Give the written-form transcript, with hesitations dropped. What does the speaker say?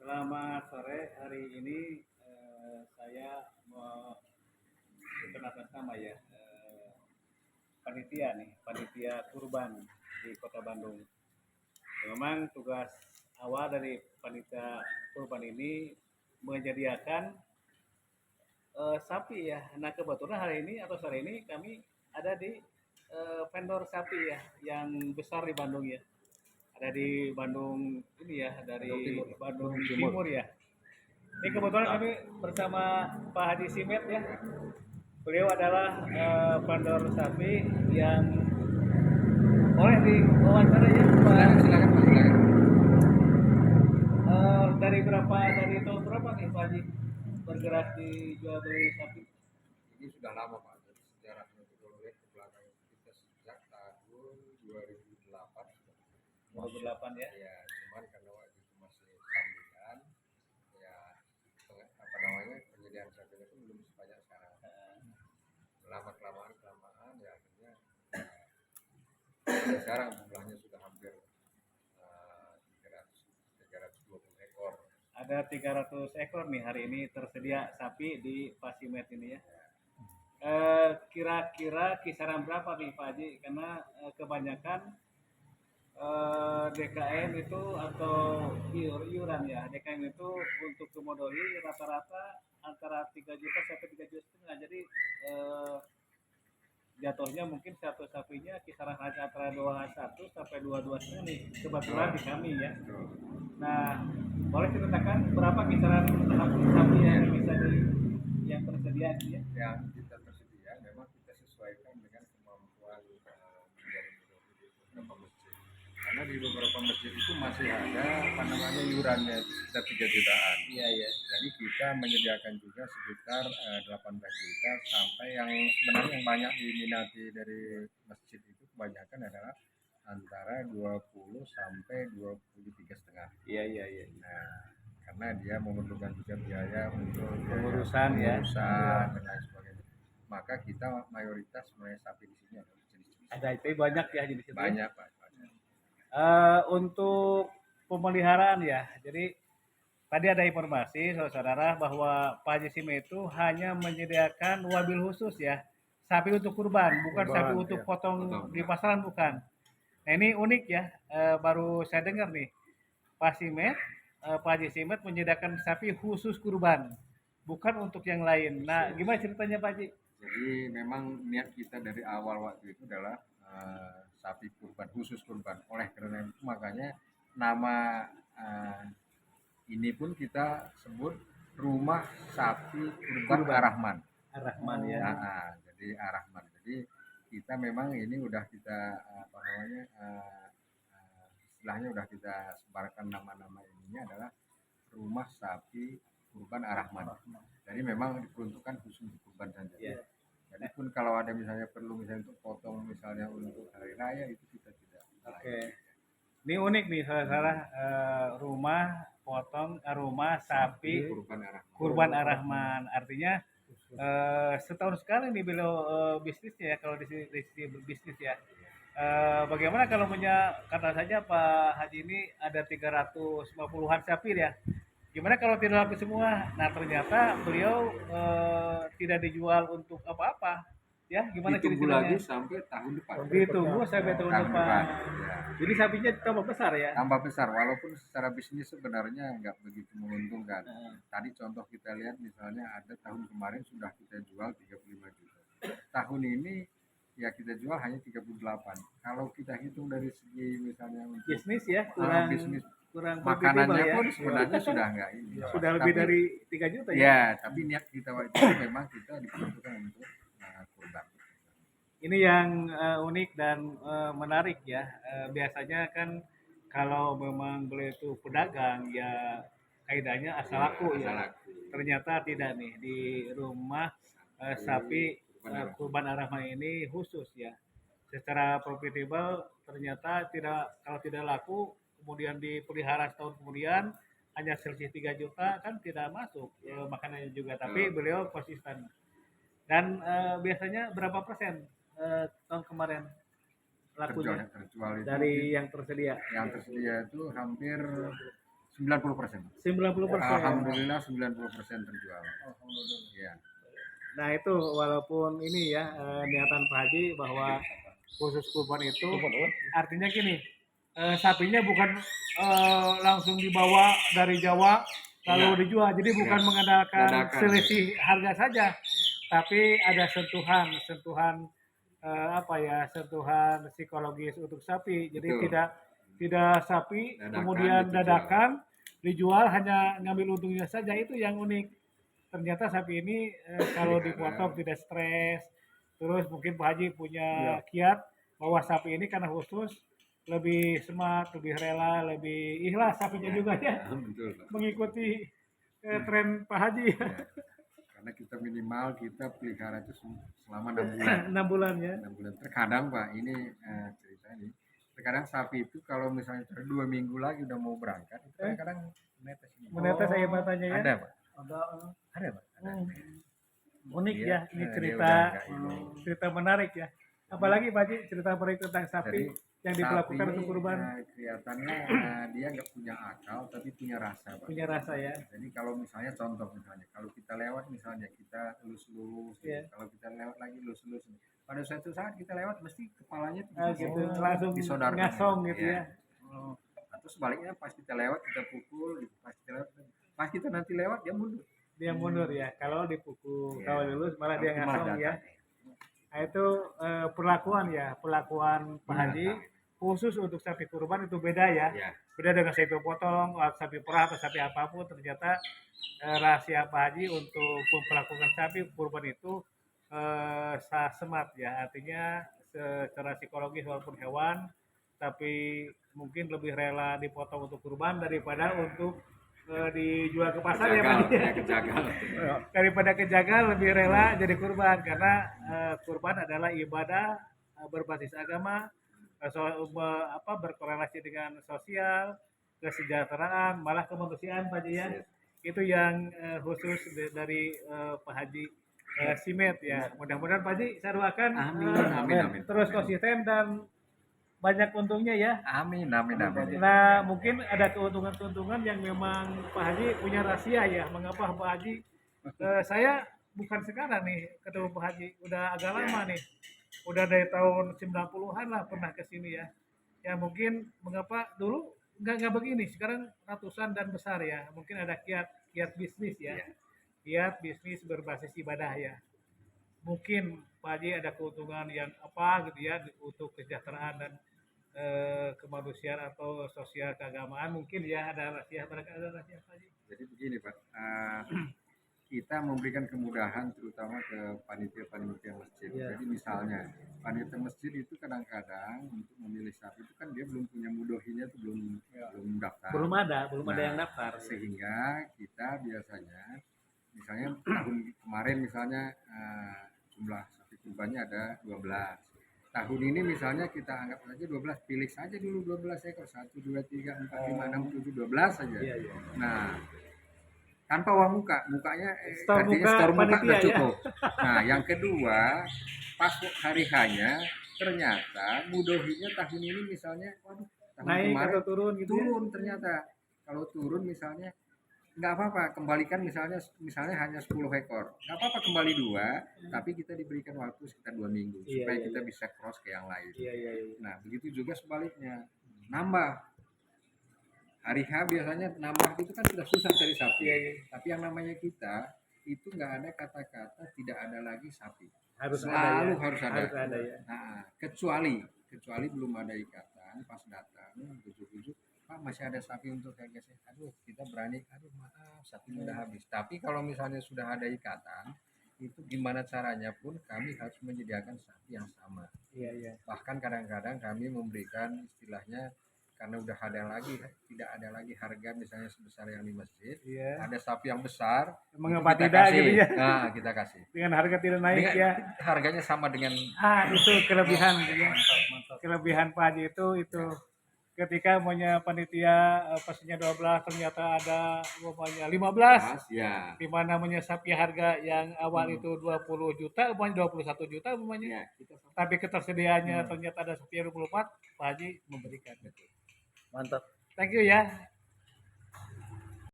Selamat sore. Hari ini saya mau berkenalan sama ya panitia nih, panitia kurban di Kota Bandung. Memang tugas awal dari panitia kurban ini menyediakan sapi ya. Nah kebetulan hari ini atau sore ini kami ada di vendor sapi ya yang besar di Bandung ya. Ada di Bandung ini ya, dari Bandung Timur ya. Ini kebetulan kami bersama Pak Haji Simet ya. Beliau adalah vendor sapi yang boleh diwawancara ya Pak. Silakan Pak, silakan. Dari tahun berapa nih Pak Haji bergerak di jual beli sapi? Ini sudah lama Pak, jadi sejarahnya itu kalau lihat ke belakang kita sejak tahun 2008 sudah. 2008 ya. Ya, cuman karena waktu itu masih sambilan, ya apa namanya penyediaan sapinya itu belum sebanyak sekarang. Lama kelamaan ya akhirnya sekarang jumlahnya sudah hampir 320 ekor. Ada 300 ekor nih hari ini tersedia sapi di Pasimet ini ya. Kira-kira kisaran berapa nih Pak Haji? Karena kebanyakan DKM itu atau iuran ya, DKM itu untuk kemodoli rata-rata antara 3 juta sampai 3 juta setengah. Jadi jatuhnya mungkin satu sapinya kisaran harga antara 21 sampai 22 setengah nih kebetulan di kami ya. Nah, boleh ceritakan berapa kisaran sapi yang bisa yang tersedia ini ya? Yang kita tersedia memang kita sesuaikan dengan kemampuan menjadi di beberapa masjid. Karena di beberapa masjid itu masih ada apa namanya iurannya sekitar 3 jutaan. Iya ya. Jadi kita menyediakan juga sekitar 18 juta sampai yang sebenarnya yang banyak diminati dari masjid itu kebanyakan adalah antara 20 sampai 23 setengah. Iya. Nah, karena dia memerlukan juga biaya untuk Pengurusan ya. dan lain sebagainya. Maka kita mayoritas sebenarnya sapi di sini adalah jenis-jenis. Ada itu banyak ya jenis itu. Banyak Pak. Untuk pemeliharaan ya. Jadi tadi ada informasi saudara bahwa Pak Haji Sime itu hanya menyediakan wabil khusus ya. Sapi untuk kurban, bukan sapi untuk potong di pasaran bukan. Nah ini unik ya, baru saya dengar nih Pak Haji Simet menyediakan sapi khusus kurban, bukan untuk yang lain. Nah gimana ceritanya Pak Haji? Jadi memang niat kita dari awal waktu itu adalah sapi kurban, khusus kurban. Oleh karena itu makanya nama ini pun kita sebut rumah sapi kurban Ar-Rahman. Ar-Rahman ya. Jadi Ar-Rahman. Jadi kita memang ini udah kita apa namanya istilahnya udah kita sebarkan nama-nama ininya adalah rumah sapi kurban Ar-Rahman. Jadi memang diperuntukkan khusus untuk kurban saja. Yeah. Jadi pun kalau ada misalnya perlu misalnya untuk potong misalnya untuk hari raya itu kita tidak. Oke. Ini unik nih saudara, rumah sapi kurban Ar-Rahman. Artinya setahun sekali nih beliau bisnisnya ya, kalau di sisi bisnis ya. Bagaimana kalau punya kata saja Pak Haji ini ada 350-an sapi ya. Gimana kalau tidak laku semua? Nah ternyata beliau tidak dijual untuk apa-apa. Ya, gimana Ditunggu ceritanya? lagi sampai tahun depan. Ditunggu sampai tahun depan. Ya. Jadi sapinya tambah besar ya? Tambah besar, walaupun secara bisnis sebenarnya nggak begitu menguntungkan. Tadi contoh kita lihat misalnya ada tahun kemarin sudah kita jual 35 juta. Tahun ini ya kita jual hanya 38. Kalau kita hitung dari segi misalnya untuk Bisnis ya, kurang makanannya ya. pun sebenarnya sudah nggak ini. Sudah lebih dari 3 juta ya? Ya, tapi niat kita waktu itu memang kita diperuntukkan untuk kurban. Ini yang unik dan menarik ya. Biasanya kan kalau memang beliau itu pedagang ya kaidahnya asal laku ya. Ternyata tidak nih di rumah sapi kurban Ar-Rahman ini khusus ya. Secara profitable ternyata kalau tidak laku kemudian dipelihara setahun kemudian hanya selisih 3 juta kan tidak masuk makanannya juga, tapi beliau konsisten. Dan biasanya berapa persen tahun kemarin lakunya terjual itu dari yang tersedia? Yang tersedia itu hampir 90%. 90%. Alhamdulillah 90% terjual. Ya. Nah itu walaupun ini ya niatan Pak Haji bahwa khusus kurban itu artinya gini, sapinya bukan langsung dibawa dari Jawa lalu dijual, jadi bukan mengandalkan Dadakan, selisih harga saja, tapi ada sentuhan apa ya, sentuhan psikologis untuk sapi. Jadi Betul. tidak sapi Dadakan kemudian dijual. dadakan dijual hanya ngambil untungnya saja, itu yang unik. Ternyata sapi ini kalau dipotong tidak stres. Terus mungkin Pak Haji punya kiat bahwa sapi ini karena khusus lebih smart, lebih rela, lebih ikhlas sapinya juga ya Betul, Pak. mengikuti tren Pak Haji ya. Ya. Karena kita minimal kita pelihara itu selama 6 bulan. 6 bulan ya. 6 bulan. Terkadang Pak, ini cerita ini. Terkadang sapi itu kalau misalnya 2 minggu lagi udah mau berangkat, itu kadang-kadang menetes. Menetes air matanya ya. Ada Pak. Ada. Pak. Ada. Unik Dia- ya, ini dia cerita udah enggak ini. cerita menarik ya. Apalagi Pak Haji cerita menarik tentang sapi Jadi, yang sapi diperlakukan ini, untuk kurban, kelihatannya dia nggak punya akal tapi punya rasa Pak. punya rasa ya. Jadi kalau misalnya contoh misalnya kalau kita lewat misalnya kita elus-elus, Iya. kalau kita lewat lagi elus-elus, pada suatu saat kita lewat mesti kepalanya tuh Gitu, langsung disodorkan, ngasong gitu Iya. ya. Atau sebaliknya pas kita lewat kita pukul, gitu. Pas kita nanti lewat dia mundur. Dia mundur ya. Kalau dipukul, Iya. kalau lulus malah dia Kalau malah ngasong ya. datang. Nah itu perlakuan Pak Iya, Haji Pak. khusus untuk sapi kurban itu beda ya. Iya. Beda dengan sapi potong, sapi perah atau sapi apapun. Ternyata rahasia Pak Haji untuk memperlakukan sapi kurban itu smart ya. Artinya secara psikologis walaupun hewan, tapi mungkin lebih rela dipotong untuk kurban daripada untuk dijual ke pasar ya Pak Haji. Kejagal. Daripada kejagal lebih rela jadi kurban karena kurban adalah ibadah berbasis agama, berkorelasi dengan sosial, kesejahteraan, malah kemanusiaan Pak Haji ya. Itu yang khusus dari Pak Haji Simet ya. Mudah-mudahan Pak Haji saya doakan Amin. terus konsisten dan banyak untungnya ya. Amin. Nah, mungkin ada keuntungan-keuntungan yang memang Pak Haji punya rahasia ya. Mengapa Pak Haji? Saya bukan sekarang nih ketemu Pak Haji, udah agak lama nih. Udah dari tahun 90-an lah pernah ke sini ya. Ya mungkin mengapa dulu nggak begini, sekarang ratusan dan besar ya. Mungkin ada kiat bisnis ya. Kiat bisnis berbasis ibadah ya. Mungkin Pak Haji ada keuntungan yang apa gitu ya untuk kesejahteraan dan kemanusiaan atau sosial keagamaan, mungkin ya ada rahasia Pak Haji. Jadi begini Pak, kita memberikan kemudahan terutama ke panitia masjid. Iya. Jadi misalnya panitia masjid itu kadang-kadang untuk memilih sapi itu kan dia belum punya mudohinya itu belum daftar. Belum ada yang daftar. Sehingga kita biasanya misalnya tahun kemarin misalnya jumlah sapi kurbannya ada 12. Tahun ini misalnya kita anggap saja 12, pilih saja dulu 12 ekor, 1, 2, 3, 4, 5, 6, 7, 12 saja. Iya. Nah, tanpa uang mukanya Store artinya muka store muka panitia, udah ya. cukup. Nah, yang kedua, pas hari hanya ternyata mudohinya tahun ini misalnya, waduh, tahun Naik kemarin atau turun gitu ya. turun ternyata. Kalau turun misalnya nggak apa-apa, kembalikan misalnya hanya 10 ekor, nggak apa-apa kembali 2, tapi kita diberikan waktu sekitar 2 minggu Iya, supaya iya, kita iya. bisa cross ke yang lain. Iya. Nah, begitu juga sebaliknya, nambah. Hari H biasanya nambah itu kan sudah susah cari sapi. Iya. Tapi yang namanya kita itu nggak ada kata-kata tidak ada lagi sapi. Harus Selalu ada ya. harus ada. Harus ada ya. Nah, kecuali belum ada ikatan, pas datang tujuh Pak masih ada sapi untuk saya geser. Aduh, kita berani. Aduh, maaf, sapi udah habis. Tapi kalau misalnya sudah ada ikatan, itu gimana caranya pun kami harus menyediakan sapi yang sama. Iya. Bahkan kadang-kadang kami memberikan istilahnya karena udah tidak ada lagi harga misalnya sebesar yang di masjid. Iya. Ada sapi yang besar, Mengapa kita tidak kasih. gitu ya? Nah, kita kasih. Dengan harga tidak naik ya. Harganya sama dengan Itu kelebihan gitu ya. mantap. Kelebihan Pak Haji itu ketika punya panitia pastinya 12 ternyata ada umpamanya 15. Ya. Di mana punya sapi harga yang awal itu 20 juta, umpamanya 21 juta umpamanya. Ya, Tapi ketersediaannya ternyata ada sapi yang 24, Pak Haji memberikan. Mantap. Thank you ya.